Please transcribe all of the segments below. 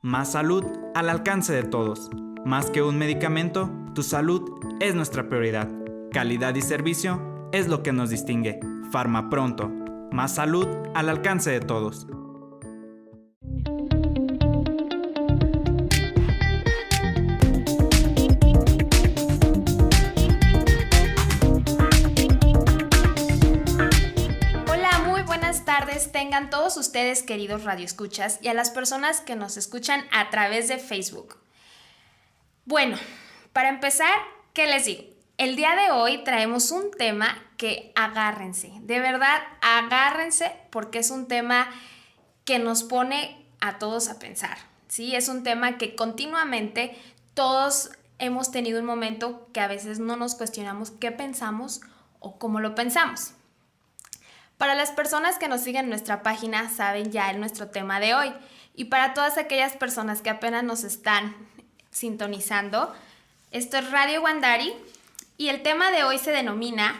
Más salud al alcance de todos. Más que un medicamento, tu salud es nuestra prioridad. Calidad y servicio es lo que nos distingue. Farmapronto. Más salud al alcance de todos. Tengan todos ustedes, queridos radioescuchas, y a las personas que nos escuchan a través de Facebook. Bueno, para empezar, ¿qué les digo? El día de hoy traemos un tema que agárrense, de verdad agárrense, porque es un tema que nos pone a todos a pensar, ¿sí? Es un tema que continuamente todos hemos tenido un momento que a veces no nos cuestionamos qué pensamos o cómo lo pensamos. Para las personas que nos siguen en nuestra página saben ya nuestro tema de hoy, y para todas aquellas personas que apenas nos están sintonizando, esto es Radio Wandari y el tema de hoy se denomina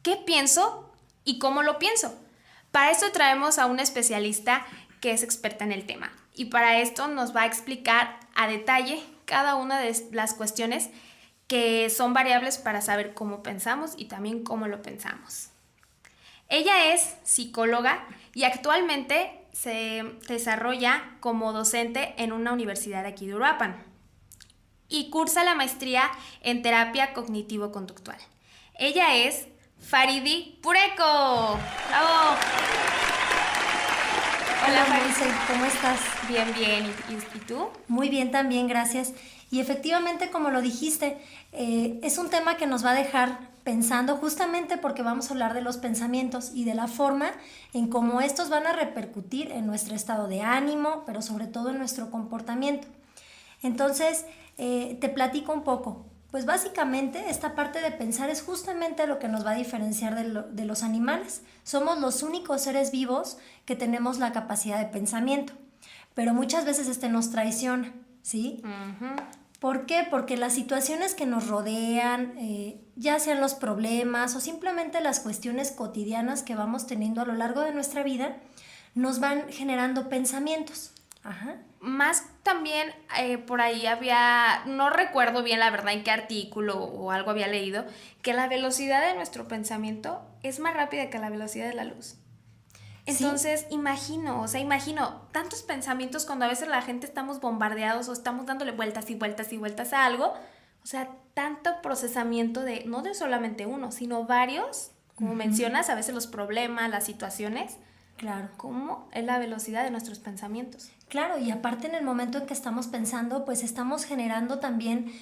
¿qué pienso y cómo lo pienso? Para esto traemos a una especialista que es experta en el tema, y para esto nos va a explicar a detalle cada una de las cuestiones que son variables para saber cómo pensamos y también cómo lo pensamos. Ella es psicóloga y actualmente se desarrolla como docente en una universidad de aquí de Uruapan y cursa la maestría en terapia cognitivo-conductual. Ella es Faridi Pureco. ¡Bravo! Hola Faridi, ¿cómo estás? Bien, bien. ¿Y tú? Muy bien también, gracias. Y efectivamente, como lo dijiste, es un tema que nos va a dejar pensando, justamente porque vamos a hablar de los pensamientos y de la forma en cómo estos van a repercutir en nuestro estado de ánimo, pero sobre todo en nuestro comportamiento. Entonces, te platico un poco. Pues básicamente esta parte de pensar es justamente lo que nos va a diferenciar de los animales. Somos los únicos seres vivos que tenemos la capacidad de pensamiento, pero muchas veces nos traiciona, ¿sí? Uh-huh. ¿Por qué? Porque las situaciones que nos rodean, ya sean los problemas o simplemente las cuestiones cotidianas que vamos teniendo a lo largo de nuestra vida, nos van generando pensamientos. Ajá. Más también por ahí había, no recuerdo bien la verdad en qué artículo o algo había leído, que la velocidad de nuestro pensamiento es más rápida que la velocidad de la luz. Entonces, ¿sí? Imagino tantos pensamientos cuando a veces la gente estamos bombardeados o estamos dándole vueltas y vueltas y vueltas a algo, o sea, tanto procesamiento no de solamente uno, sino varios, como mencionas, a veces los problemas, las situaciones. Claro. ¿Cómo es la velocidad de nuestros pensamientos? Claro, y aparte en el momento en que estamos pensando, pues estamos generando también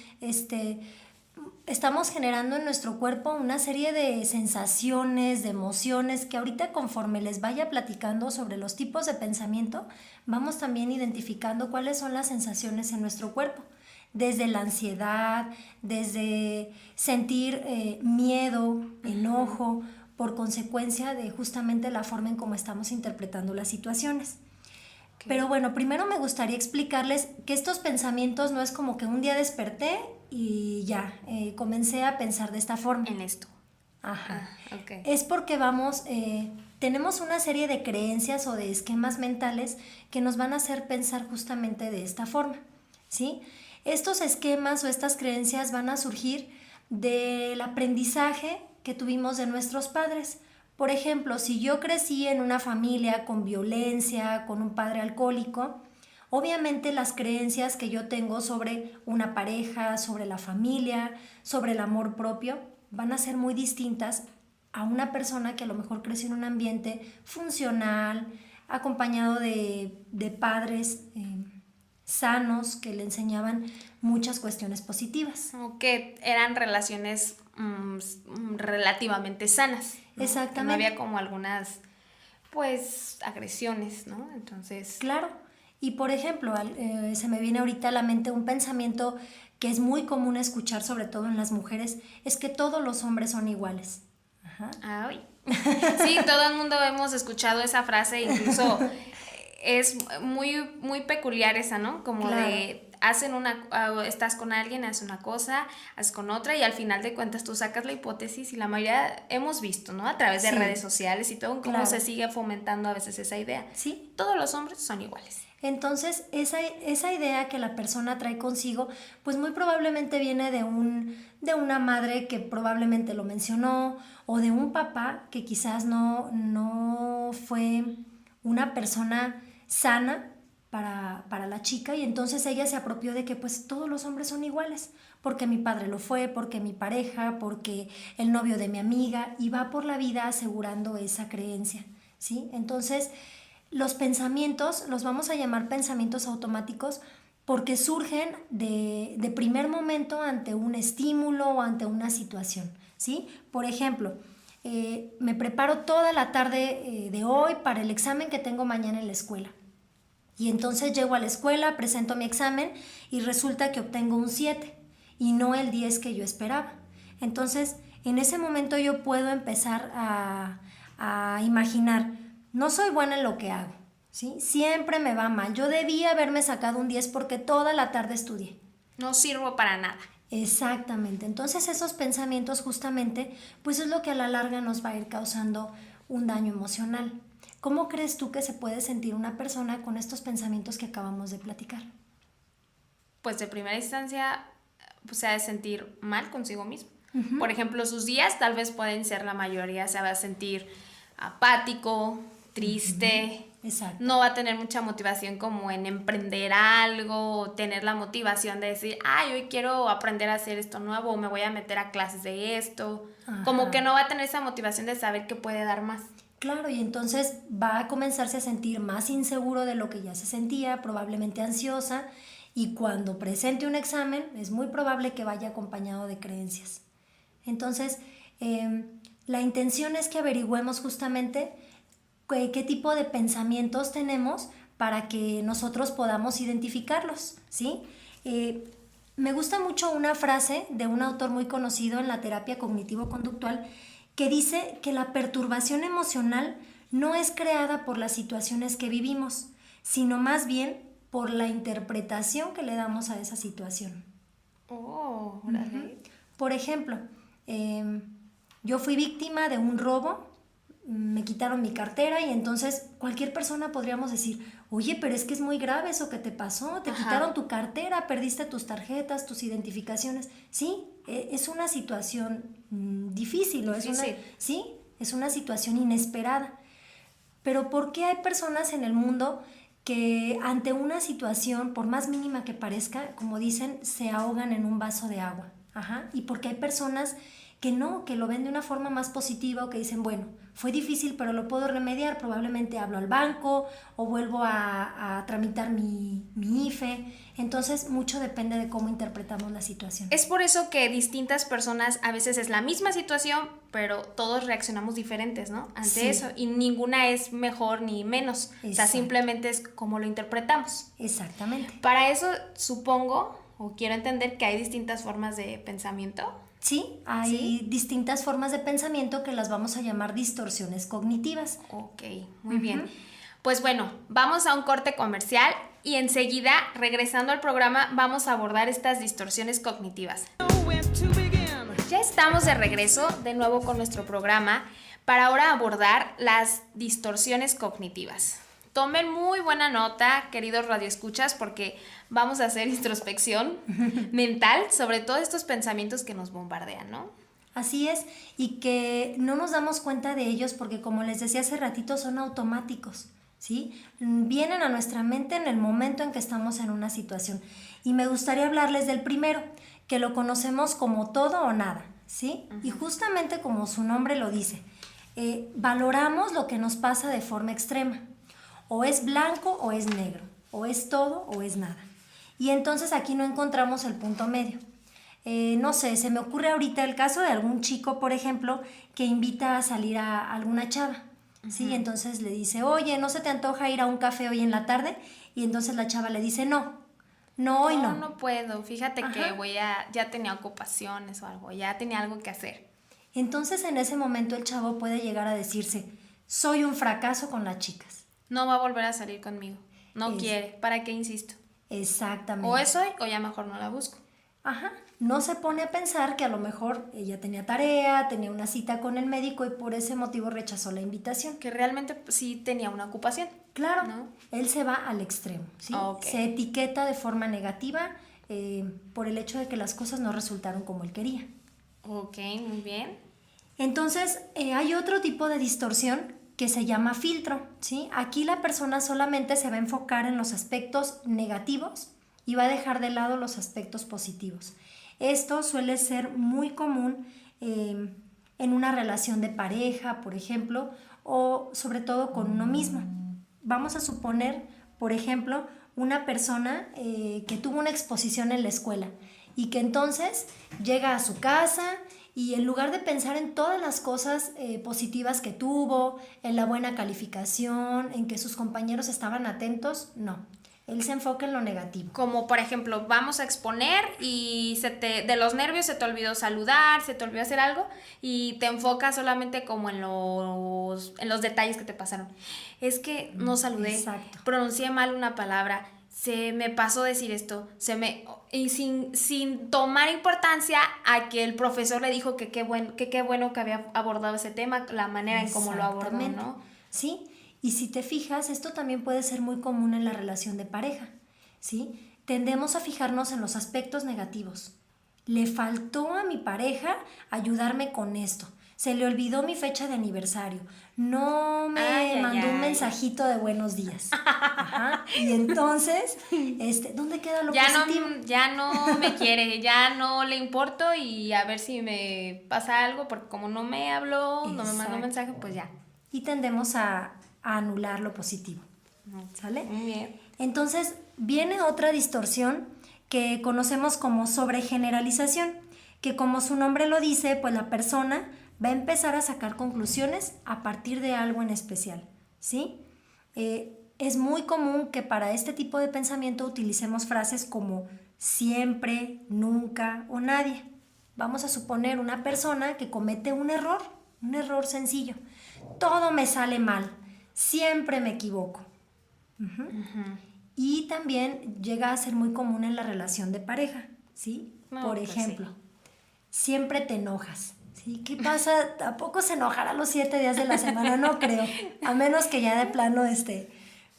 estamos generando en nuestro cuerpo una serie de sensaciones, de emociones, que ahorita conforme les vaya platicando sobre los tipos de pensamiento, vamos también identificando cuáles son las sensaciones en nuestro cuerpo. Desde la ansiedad, desde sentir miedo, enojo, por consecuencia de justamente la forma en cómo estamos interpretando las situaciones. Okay. Pero bueno, primero me gustaría explicarles que estos pensamientos no es como que un día desperté y ya, comencé a pensar de esta forma. En esto. Ajá. Okay. Es porque tenemos una serie de creencias o de esquemas mentales que nos van a hacer pensar justamente de esta forma, ¿sí? Estos esquemas o estas creencias van a surgir del aprendizaje que tuvimos de nuestros padres. Por ejemplo, si yo crecí en una familia con violencia, con un padre alcohólico, obviamente las creencias que yo tengo sobre una pareja, sobre la familia, sobre el amor propio, van a ser muy distintas a una persona que a lo mejor creció en un ambiente funcional, acompañado de padres sanos que le enseñaban muchas cuestiones positivas. O que eran relaciones relativamente sanas, ¿no? Exactamente. Que no había como algunas, pues, agresiones, ¿no? Entonces... Claro. Y por ejemplo, se me viene ahorita a la mente un pensamiento que es muy común escuchar, sobre todo en las mujeres, es que todos los hombres son iguales. Ajá. Ay. Sí, todo el mundo hemos escuchado esa frase, incluso es muy, muy peculiar esa, ¿no? Como claro. De estás con alguien, haces una cosa, haces con otra, y al final de cuentas tú sacas la hipótesis, y la mayoría hemos visto, ¿no? A través de redes sociales y todo, cómo se sigue fomentando a veces esa idea. Sí. Todos los hombres son iguales. Entonces, esa idea que la persona trae consigo, pues muy probablemente viene de una madre que probablemente lo mencionó, o de un papá que quizás no fue una persona sana para la chica, y entonces ella se apropió de que pues todos los hombres son iguales, porque mi padre lo fue, porque mi pareja, porque el novio de mi amiga, y va por la vida asegurando esa creencia, ¿sí? Entonces, los pensamientos los vamos a llamar pensamientos automáticos porque surgen de primer momento ante un estímulo o ante una situación, ¿sí? Por ejemplo, me preparo toda la tarde de hoy para el examen que tengo mañana en la escuela. Y entonces llego a la escuela, presento mi examen y resulta que obtengo un 7 y no el 10 que yo esperaba. Entonces, en ese momento yo puedo empezar a imaginar, no soy buena en lo que hago, ¿sí? Siempre me va mal. Yo debía haberme sacado un 10 porque toda la tarde estudié. No sirvo para nada. Exactamente. Entonces esos pensamientos justamente, pues es lo que a la larga nos va a ir causando un daño emocional. ¿Cómo crees tú que se puede sentir una persona con estos pensamientos que acabamos de platicar? Pues de primera instancia, pues se ha de sentir mal consigo mismo. Por ejemplo, sus días tal vez pueden ser, la mayoría se va a sentir apático, triste, Exacto. no va a tener mucha motivación como en emprender algo, o tener la motivación de decir, ay, hoy quiero aprender a hacer esto nuevo, o me voy a meter a clases de esto. Ajá. Como que no va a tener esa motivación de saber que puede dar más. Claro, y entonces va a comenzarse a sentir más inseguro de lo que ya se sentía, probablemente ansiosa, y cuando presente un examen es muy probable que vaya acompañado de creencias. Entonces, la intención es que averigüemos justamente qué tipo de pensamientos tenemos para que nosotros podamos identificarlos, ¿sí? Me gusta mucho una frase de un autor muy conocido en la terapia cognitivo-conductual que dice que la perturbación emocional no es creada por las situaciones que vivimos, sino más bien por la interpretación que le damos a esa situación. Oh, órale. Por ejemplo, yo fui víctima de un robo, me quitaron mi cartera y entonces cualquier persona podríamos decir, oye, pero es que es muy grave eso que te pasó, te quitaron tu cartera, perdiste tus tarjetas, tus identificaciones. Sí, es una situación difícil, ¿no? Es una situación inesperada. Pero ¿por qué hay personas en el mundo que ante una situación, por más mínima que parezca, como dicen, se ahogan en un vaso de agua? Ajá. Y porque hay personas que no, que lo ven de una forma más positiva o que dicen, bueno, fue difícil pero lo puedo remediar, probablemente hablo al banco o vuelvo a tramitar mi IFE. Entonces mucho depende de cómo interpretamos la situación. Es por eso que distintas personas, a veces es la misma situación, pero todos reaccionamos diferentes, ¿no? Ante eso, y ninguna es mejor ni menos. Exacto. O sea, simplemente es como lo interpretamos. Exactamente. Para eso supongo, o quiero entender, que hay distintas formas de pensamiento. Sí, hay distintas formas de pensamiento que las vamos a llamar distorsiones cognitivas. Ok, muy bien. Pues bueno, vamos a un corte comercial y enseguida, regresando al programa, vamos a abordar estas distorsiones cognitivas. Ya estamos de regreso, de nuevo con nuestro programa, para ahora abordar las distorsiones cognitivas. Tomen muy buena nota, queridos radioescuchas, porque vamos a hacer introspección mental sobre todos estos pensamientos que nos bombardean, ¿no? Así es, y que no nos damos cuenta de ellos porque, como les decía hace ratito, son automáticos, ¿sí? Vienen a nuestra mente en el momento en que estamos en una situación. Y me gustaría hablarles del primero, que lo conocemos como todo o nada, ¿sí? Y justamente como su nombre lo dice, valoramos lo que nos pasa de forma extrema. O es blanco o es negro, o es todo o es nada. Y entonces aquí no encontramos el punto medio. No sé, se me ocurre ahorita el caso de algún chico, por ejemplo, que invita a salir a alguna chava. ¿Sí? Entonces le dice, oye, ¿no se te antoja ir a un café hoy en la tarde? Y entonces la chava le dice, no, hoy no. No puedo, fíjate que ya tenía ocupaciones o algo, ya tenía algo que hacer. Entonces en ese momento el chavo puede llegar a decirse, soy un fracaso con las chicas. No va a volver a salir conmigo. No quiere. ¿Para qué insisto? Exactamente. O es hoy o ya mejor no la busco. Ajá, no se pone a pensar que a lo mejor ella tenía tarea, tenía una cita con el médico y por ese motivo rechazó la invitación. Que realmente pues, sí tenía una ocupación. Claro, ¿no? él se va al extremo, ¿sí? Ok. Se etiqueta de forma negativa por el hecho de que las cosas no resultaron como él quería. Ok, muy bien. Entonces, hay otro tipo de distorsión que se llama filtro, ¿sí? Aquí la persona solamente se va a enfocar en los aspectos negativos y va a dejar de lado los aspectos positivos. Esto suele ser muy común en una relación de pareja, por ejemplo, o sobre todo con uno mismo. Vamos a suponer, por ejemplo, una persona que tuvo una exposición en la escuela y que entonces llega a su casa y en lugar de pensar en todas las cosas positivas que tuvo, en la buena calificación, en que sus compañeros estaban atentos, no. Él se enfoca en lo negativo. Como por ejemplo, vamos a exponer y de los nervios se te olvidó saludar, se te olvidó hacer algo y te enfocas solamente como en los detalles que te pasaron. Es que no saludé, Exacto. pronuncié mal una palabra, se me pasó decir esto, y sin tomar importancia a que el profesor le dijo que qué bueno que había abordado ese tema, la manera en cómo lo abordó, Exactamente. ¿no? Sí, y si te fijas, esto también puede ser muy común en la relación de pareja, ¿sí? Tendemos a fijarnos en los aspectos negativos. Le faltó a mi pareja ayudarme con esto. Se le olvidó mi fecha de aniversario. No me mandó un mensajito de buenos días. Ajá. Y entonces, ¿dónde queda lo positivo? Ya no me quiere, ya no le importo y a ver si me pasa algo, porque como no me habló, no me mandó mensaje, pues ya. Y tendemos a anular lo positivo. ¿Sale? Muy bien. Entonces, viene otra distorsión que conocemos como sobregeneralización, que como su nombre lo dice, pues la persona va a empezar a sacar conclusiones a partir de algo en especial, ¿sí? Es muy común que para este tipo de pensamiento utilicemos frases como siempre, nunca o nadie. Vamos a suponer una persona que comete un error sencillo. Todo me sale mal, siempre me equivoco. Y también llega a ser muy común en la relación de pareja, ¿sí? Por ejemplo, siempre te enojas. ¿Sí? ¿Qué pasa? ¿A poco se enojará los 7 días de la semana? No creo. A menos que ya de plano,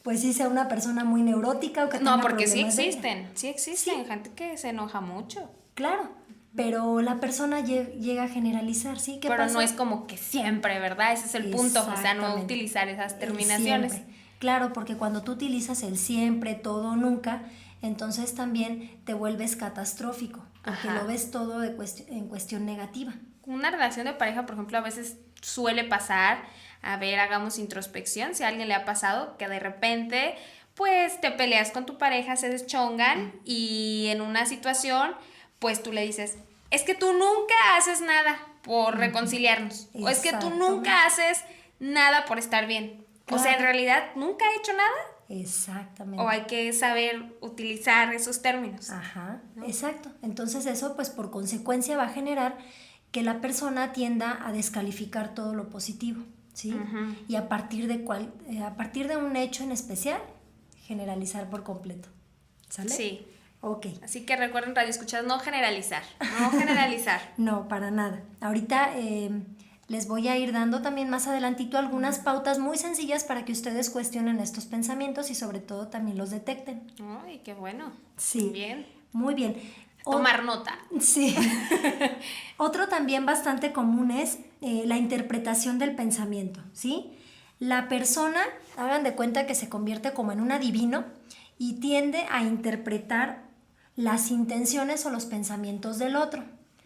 pues sí sea una persona muy neurótica o que tenga porque sí problemas existen gente que se enoja mucho. Claro, pero la persona llega a generalizar, ¿sí? ¿Qué pero pasa? No es como que siempre, ¿verdad? Ese es el punto, o sea, no utilizar esas terminaciones. Siempre. Claro, porque cuando tú utilizas el siempre, todo, nunca, entonces también te vuelves catastrófico, porque lo ves todo en cuestión negativa. Una relación de pareja, por ejemplo, a veces suele pasar, hagamos introspección, si a alguien le ha pasado que de repente, pues te peleas con tu pareja, se deschongan y en una situación, pues tú le dices, es que tú nunca haces nada por reconciliarnos, o es que tú nunca haces nada por estar bien. Claro. O sea, en realidad, ¿nunca he hecho nada? Exactamente. O hay que saber utilizar esos términos. Ajá, ¿no? Exacto. Entonces eso, pues por consecuencia va a generar que la persona tienda a descalificar todo lo positivo, ¿sí? Y a partir de un hecho en especial, generalizar por completo. ¿Sale? Sí. Ok. Así que recuerden, radioescuchas, no generalizar. No generalizar. No, para nada. Ahorita les voy a ir dando también más adelantito algunas pautas muy sencillas para que ustedes cuestionen estos pensamientos y sobre todo también los detecten. Ay, qué bueno. Sí. Bien. Muy bien. Tomar nota. Sí. Otro también bastante común es la interpretación del pensamiento, ¿sí? La persona, hagan de cuenta que se convierte como en un adivino y tiende a interpretar las intenciones o los pensamientos del otro.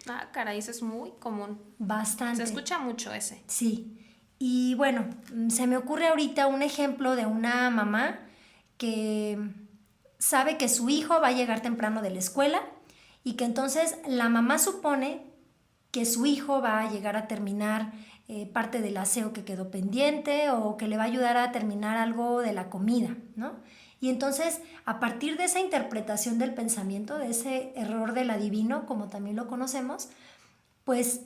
Ah, caray, eso es muy común. Bastante. Se escucha mucho ese. Sí. Y bueno, se me ocurre ahorita un ejemplo de una mamá que sabe que su hijo va a llegar temprano de la escuela y que entonces la mamá supone que su hijo va a llegar a terminar parte del aseo que quedó pendiente o que le va a ayudar a terminar algo de la comida, ¿no? Y entonces, a partir de esa interpretación del pensamiento, de ese error del adivino, como también lo conocemos, pues,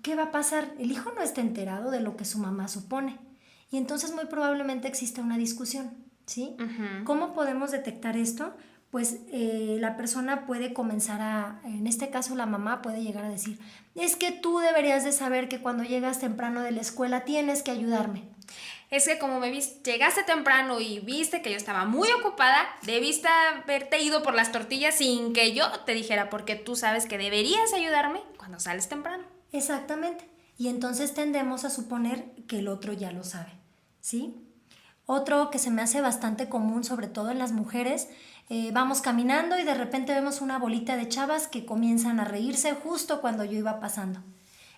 ¿qué va a pasar? El hijo no está enterado de lo que su mamá supone. Y entonces muy probablemente exista una discusión, ¿sí? ¿Cómo podemos detectar esto? pues la persona puede comenzar en este caso la mamá puede llegar a decir, es que tú deberías de saber que cuando llegas temprano de la escuela tienes que ayudarme. Es que como llegaste temprano y viste que yo estaba muy ocupada, debiste haberte ido por las tortillas sin que yo te dijera, porque tú sabes que deberías ayudarme cuando sales temprano. Exactamente. Y entonces tendemos a suponer que el otro ya lo sabe, ¿sí? Otro que se me hace bastante común, sobre todo en las mujeres, vamos caminando y de repente vemos una bolita de chavas que comienzan a reírse justo cuando yo iba pasando.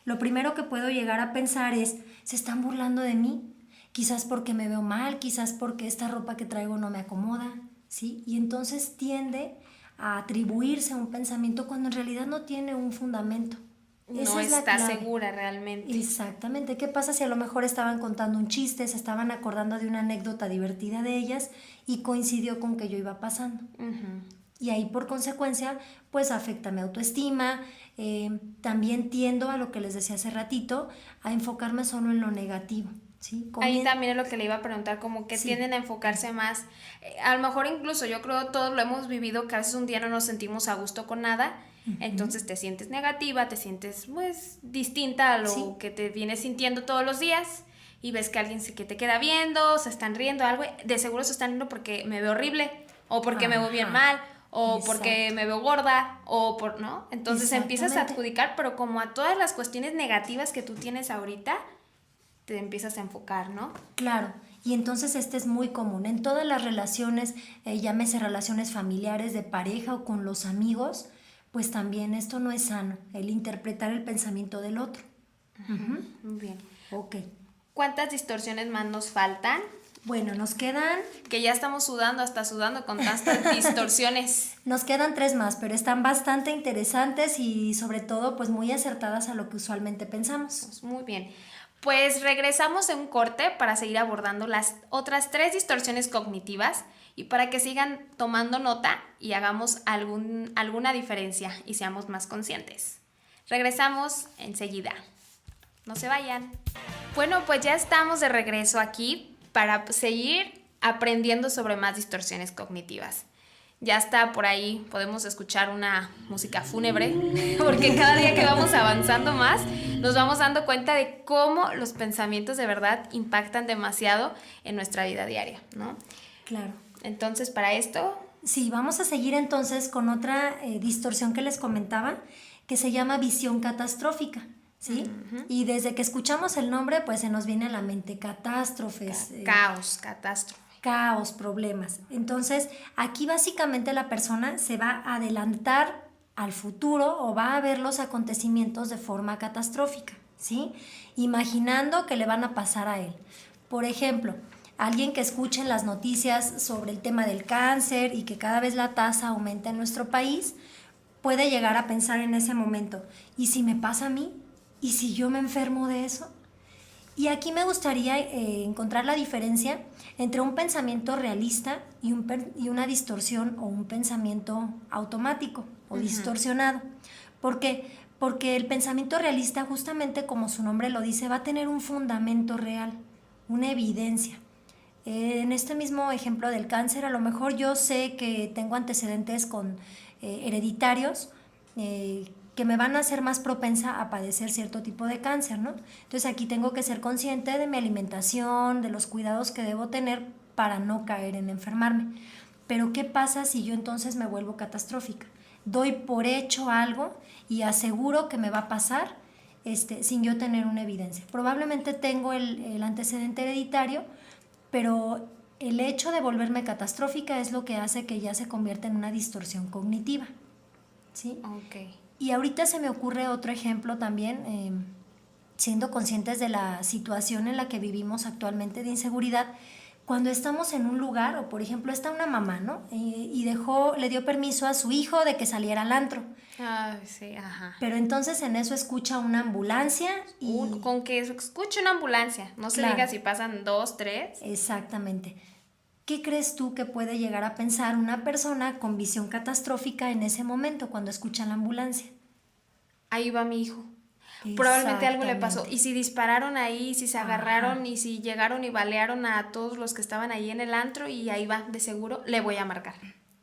Lo primero que puedo llegar a pensar es, ¿se están burlando de mí? Quizás porque me veo mal, quizás porque esta ropa que traigo no me acomoda, ¿sí? Y entonces tiende a atribuirse a un pensamiento cuando en realidad no tiene un fundamento. No está segura realmente. Exactamente. ¿Qué pasa si a lo mejor estaban contando un chiste, se estaban acordando de una anécdota divertida de ellas y coincidió con que yo iba pasando? Uh-huh. Y ahí por consecuencia pues afecta mi autoestima. También tiendo a lo que les decía hace ratito, a enfocarme solo en lo negativo. ¿Sí? Ahí también es lo que le iba a preguntar, como que sí, tienden a enfocarse más, a lo mejor incluso yo creo todos lo hemos vivido, que a veces un día no nos sentimos a gusto con nada, uh-huh. Entonces te sientes negativa, te sientes pues distinta a lo que te vienes sintiendo todos los días y ves que alguien que te queda viendo, se están riendo, algo, de seguro se están riendo porque me veo horrible o porque me veo bien mal o porque me veo gorda o por, ¿no? Entonces empiezas a adjudicar, pero como a todas las cuestiones negativas que tú tienes ahorita, te empiezas a enfocar, ¿no? Claro, y entonces este es muy común en todas las relaciones, llámese relaciones familiares, de pareja o con los amigos, pues también esto no es sano, el interpretar el pensamiento del otro. Uh-huh. Muy bien. Ok. ¿Cuántas distorsiones más nos faltan? Bueno, nos quedan... Que ya estamos sudando con tantas distorsiones. Nos quedan 3 más, pero están bastante interesantes y sobre todo pues muy acertadas a lo que usualmente pensamos. Pues muy bien. Pues regresamos en un corte para seguir abordando las otras 3 distorsiones cognitivas y para que sigan tomando nota y hagamos alguna diferencia y seamos más conscientes. Regresamos enseguida. No se vayan. Bueno, pues ya estamos de regreso aquí para seguir aprendiendo sobre más distorsiones cognitivas. Ya está por ahí, podemos escuchar una música fúnebre, porque cada día que vamos avanzando más, nos vamos dando cuenta de cómo los pensamientos de verdad impactan demasiado en nuestra vida diaria, ¿no? Claro. Entonces, para esto... Sí, vamos a seguir entonces con otra distorsión que les comentaba, que se llama visión catastrófica, ¿sí? Uh-huh. Y desde que escuchamos el nombre, pues se nos viene a la mente catástrofes. Caos, problemas. Entonces, aquí básicamente la persona se va a adelantar al futuro o va a ver los acontecimientos de forma catastrófica, ¿sí? Imaginando que le van a pasar a él. Por ejemplo, alguien que escuche en las noticias sobre el tema del cáncer y que cada vez la tasa aumenta en nuestro país, puede llegar a pensar en ese momento, ¿y si me pasa a mí? ¿Y si yo me enfermo de eso? Y aquí me gustaría encontrar la diferencia entre un pensamiento realista y una distorsión o un pensamiento automático o uh-huh. distorsionado. ¿Por qué? Porque el pensamiento realista, justamente como su nombre lo dice, va a tener un fundamento real, una evidencia. En este mismo ejemplo del cáncer, a lo mejor yo sé que tengo antecedentes hereditarios que me van a hacer más propensa a padecer cierto tipo de cáncer, ¿no? Entonces aquí tengo que ser consciente de mi alimentación, de los cuidados que debo tener para no caer en enfermarme. Pero ¿qué pasa si yo entonces me vuelvo catastrófica? Doy por hecho algo y aseguro que me va a pasar sin yo tener una evidencia. Probablemente tengo el antecedente hereditario, pero el hecho de volverme catastrófica es lo que hace que ya se convierta en una distorsión cognitiva, ¿sí? Ok. Y ahorita se me ocurre otro ejemplo también, siendo conscientes de la situación en la que vivimos actualmente de inseguridad, cuando estamos en un lugar, o por ejemplo está una mamá, ¿no? Y le dio permiso a su hijo de que saliera al antro. Ah, sí, ajá. Pero entonces en eso escucha una ambulancia y... Con que escuche una ambulancia, no se diga si pasan 2, 3. Exactamente. ¿Qué crees tú que puede llegar a pensar una persona con visión catastrófica en ese momento cuando escucha la ambulancia? Ahí va mi hijo. Probablemente algo le pasó. Y si dispararon ahí, si se agarraron y si llegaron y balearon a todos los que estaban ahí en el antro y ahí va, de seguro, le voy a marcar.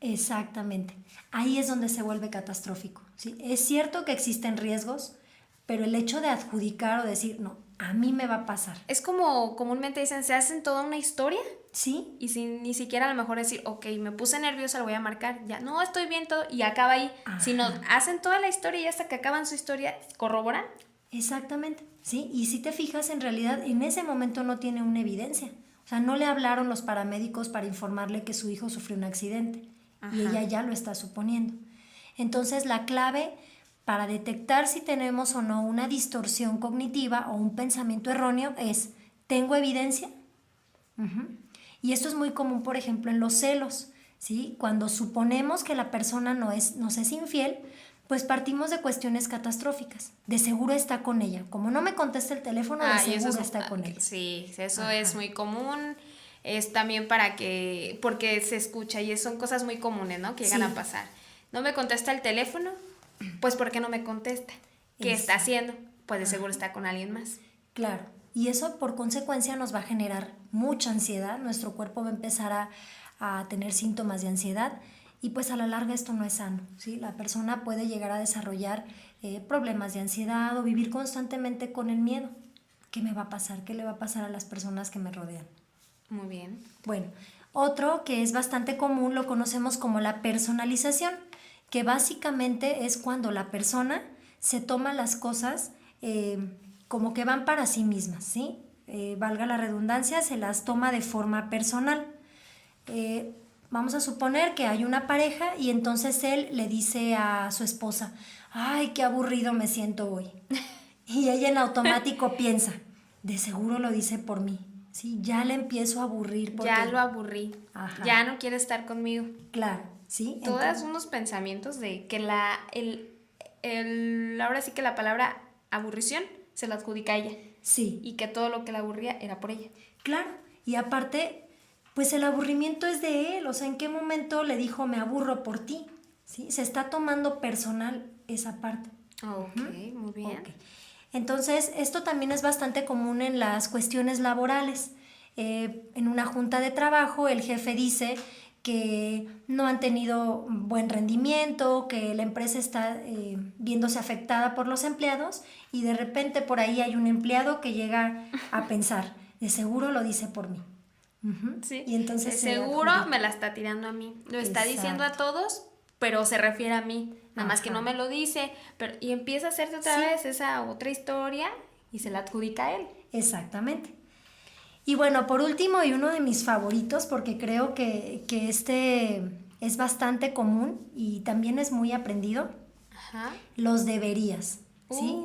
Exactamente. Ahí es donde se vuelve catastrófico, ¿sí? Es cierto que existen riesgos, pero el hecho de adjudicar o decir, no, a mí me va a pasar. Es como comúnmente dicen, se hacen toda una historia ¿Sí? y sin ni siquiera a lo mejor decir, ok, me puse nerviosa, lo voy a marcar, ya, no, estoy bien todo, y acaba ahí. Ajá. Sino hacen toda la historia y hasta que acaban su historia, corroboran. Exactamente, ¿sí? Y si te fijas, en realidad en ese momento no tiene una evidencia. O sea, no le hablaron los paramédicos para informarle que su hijo sufrió un accidente. Ajá. Y ella ya lo está suponiendo. Entonces, la clave para detectar si tenemos o no una distorsión cognitiva o un pensamiento erróneo es, ¿tengo evidencia? Ujú. Y esto es muy común, por ejemplo, en los celos, ¿sí? Cuando suponemos que la persona nos es infiel, pues partimos de cuestiones catastróficas. De seguro está con ella. Como no me contesta el teléfono, de Y eso seguro está con ella. Sí, eso Ajá. es muy común. Es también porque se escucha y son cosas muy comunes, ¿no? Que llegan Sí. a pasar. No me contesta el teléfono, pues ¿por qué no me contesta? ¿Qué está haciendo? Pues de seguro está con alguien más. Claro. Y eso por consecuencia nos va a generar mucha ansiedad. Nuestro cuerpo va a empezar a tener síntomas de ansiedad. Y pues a la larga esto no es sano, ¿sí? La persona puede llegar a desarrollar problemas de ansiedad o vivir constantemente con el miedo. ¿Qué me va a pasar? ¿Qué le va a pasar a las personas que me rodean? Muy bien. Bueno, otro que es bastante común lo conocemos como la personalización, que básicamente es cuando la persona se toma las cosas como que van para sí mismas, ¿sí? Valga la redundancia, se las toma de forma personal. Vamos a suponer que hay una pareja y entonces él le dice a su esposa, ay, qué aburrido me siento hoy. Y ella en automático piensa, de seguro lo dice por mí. Sí, ya le empiezo a aburrir porque... Ya lo aburrí. Ajá. Ya no quiere estar conmigo. Claro, ¿sí? Todas unos pensamientos de que ahora sí que la palabra aburrición se la adjudica a ella. Sí, Y que todo lo que la aburría era por ella. claro. Y aparte, pues el aburrimiento es de él. O sea, ¿en qué momento le dijo me aburro por ti? ¿Sí? Se está tomando personal esa parte. Ok, muy bien. Ok. Entonces, esto también es bastante común en las cuestiones laborales. En una junta de trabajo, el jefe dice que no han tenido buen rendimiento, que la empresa está viéndose afectada por los empleados y de repente por ahí hay un empleado que llega a pensar, de seguro lo dice por mí. Ujú. Sí. Y entonces se seguro adjudica. me la está tirando a mí. Lo está diciendo a Exacto. todos, pero se refiere a mí. Nada más que Ajá. no me lo dice. Y empieza a hacerse otra Sí. vez esa otra historia y se la adjudica a él. Exactamente. Y bueno, por último, y uno de mis favoritos, porque creo que este es bastante común y también es muy aprendido, Ajá. los deberías, ¿sí?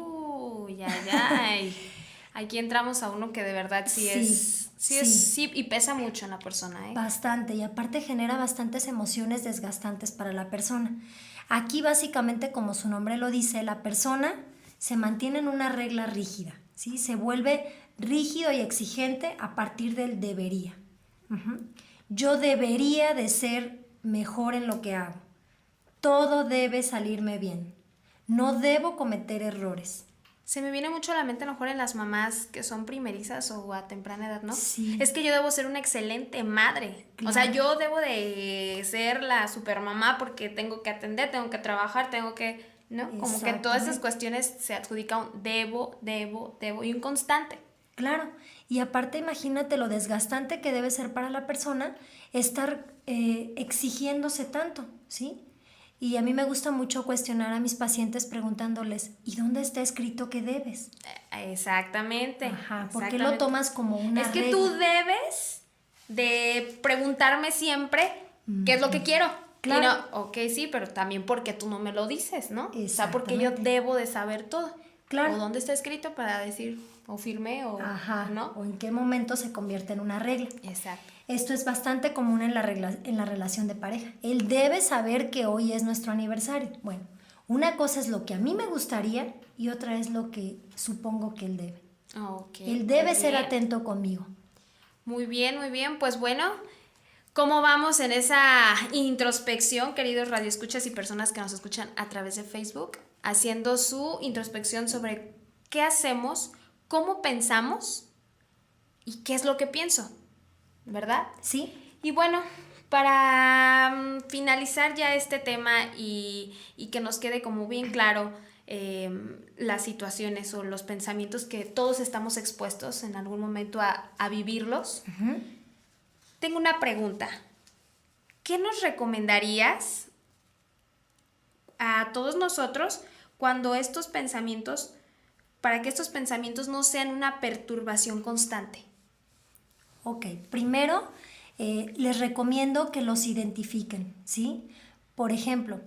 Ay. Aquí entramos a uno que de verdad Sí. sí, y pesa mucho en la persona, ¿eh? Bastante, y aparte genera bastantes emociones desgastantes para la persona. Aquí básicamente, como su nombre lo dice, la persona se mantiene en una regla rígida, ¿sí? Se vuelve rígido y exigente a partir del debería. Ujú. Yo debería de ser mejor en lo que hago. Todo debe salirme bien. No debo cometer errores. Se me viene mucho a la mente a lo mejor en las mamás que son primerizas o a temprana edad, ¿no? Sí. Es que yo debo ser una excelente madre. Claro. O sea, yo debo de ser la supermamá porque tengo que atender, tengo que trabajar, tengo que, ¿no? Como que todas esas Exactamente. cuestiones se adjudica un debo y un constante. Claro, y aparte imagínate lo desgastante que debe ser para la persona estar exigiéndose tanto, ¿sí? Y a mí me gusta mucho cuestionar a mis pacientes preguntándoles, ¿y dónde está escrito que debes? Exactamente. Ajá, ¿por qué exactamente. lo tomas como una Es que regla? tú debes de preguntarme siempre qué es lo que quiero. Claro. Y no, ok, sí, pero también porque tú no me lo dices, ¿no? O sea, porque yo Exactamente. debo de saber todo. Claro. O dónde está escrito para decir, o firmé, o Ajá, no. o en qué momento se convierte en una regla. Exacto. Esto es bastante común en la relación de pareja. Él debe saber que hoy es nuestro aniversario. Bueno, una cosa es lo que a mí me gustaría y otra es lo que supongo que él debe. Ok. Él debe muy ser bien. atento conmigo. Muy bien, muy bien. Pues bueno, ¿cómo vamos en esa introspección, queridos radioescuchas y personas que nos escuchan a través de Facebook? Haciendo su introspección sobre qué hacemos, cómo pensamos y qué es lo que pienso, ¿verdad? ¿Sí? Y bueno, Para finalizar ya este tema y que nos quede como bien claro las situaciones o los pensamientos que todos estamos expuestos en algún momento a vivirlos, tengo una pregunta. ¿Qué nos recomendarías a todos nosotros cuando estos pensamientos, para que estos pensamientos no sean una perturbación constante? Ok, primero les recomiendo que los identifiquen, ¿sí? Por ejemplo,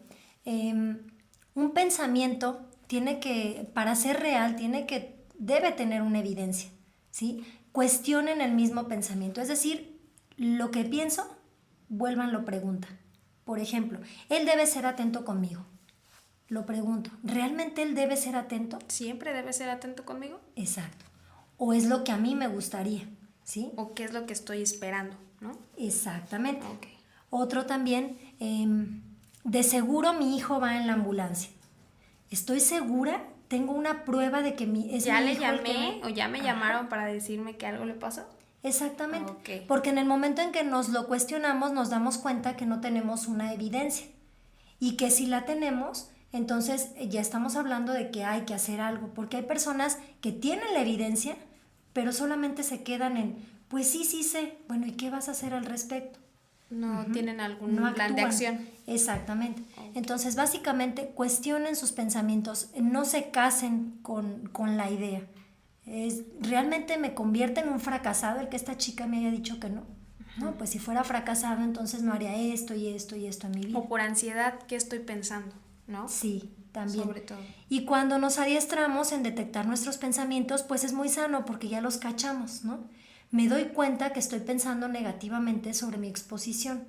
un pensamiento para ser real, debe tener una evidencia, ¿sí? Cuestionen el mismo pensamiento, es decir, lo que pienso, vuélvanlo pregunta. Por ejemplo, él debe ser atento conmigo. Lo pregunto, ¿realmente él debe ser atento? ¿Siempre debe ser atento conmigo? Exacto. ¿O es lo que a mí me gustaría? ¿Sí? ¿O qué es lo que estoy esperando? ¿No? Exactamente. Okay. Otro también, de seguro mi hijo va en la ambulancia. ¿Estoy segura? ¿Tengo una prueba de que ¿Ya mi le hijo llamé o ya me llamaron para decirme que algo le pasó? Exactamente. Okay. Porque en el momento en que nos lo cuestionamos nos damos cuenta que no tenemos una evidencia y que si la tenemos, entonces ya estamos hablando de que hay que hacer algo, porque hay personas que tienen la evidencia pero solamente se quedan en, pues sí sé, bueno, ¿y qué vas a hacer al respecto? No tienen algún plan de acción. Exactamente. Entonces, básicamente, cuestionen sus pensamientos, no se casen con la idea. ¿Realmente me convierte en un fracasado el que esta chica me haya dicho que no? No, pues si fuera fracasado, entonces no haría esto y esto y esto en mi vida. O por ansiedad, ¿qué estoy pensando? ¿No? Sí, también. Sobre todo. Y cuando nos adiestramos en detectar nuestros pensamientos, pues es muy sano porque ya los cachamos, ¿no? Me doy cuenta que estoy pensando negativamente sobre mi exposición.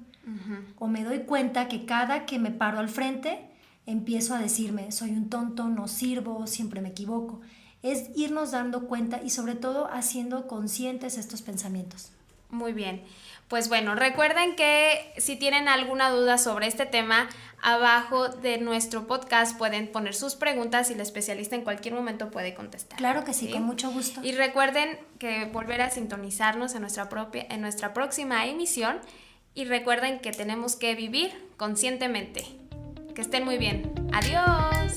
O me doy cuenta que cada que me paro al frente, empiezo a decirme, soy un tonto, no sirvo, siempre me equivoco. Es irnos dando cuenta y sobre todo haciendo conscientes estos pensamientos. Muy bien. Pues bueno, recuerden que si tienen alguna duda sobre este tema, abajo de nuestro podcast pueden poner sus preguntas y el especialista en cualquier momento puede contestar. Claro que sí, con mucho gusto. Y recuerden que volver a sintonizarnos en nuestra próxima emisión y recuerden que tenemos que vivir conscientemente. Que estén muy bien. Adiós.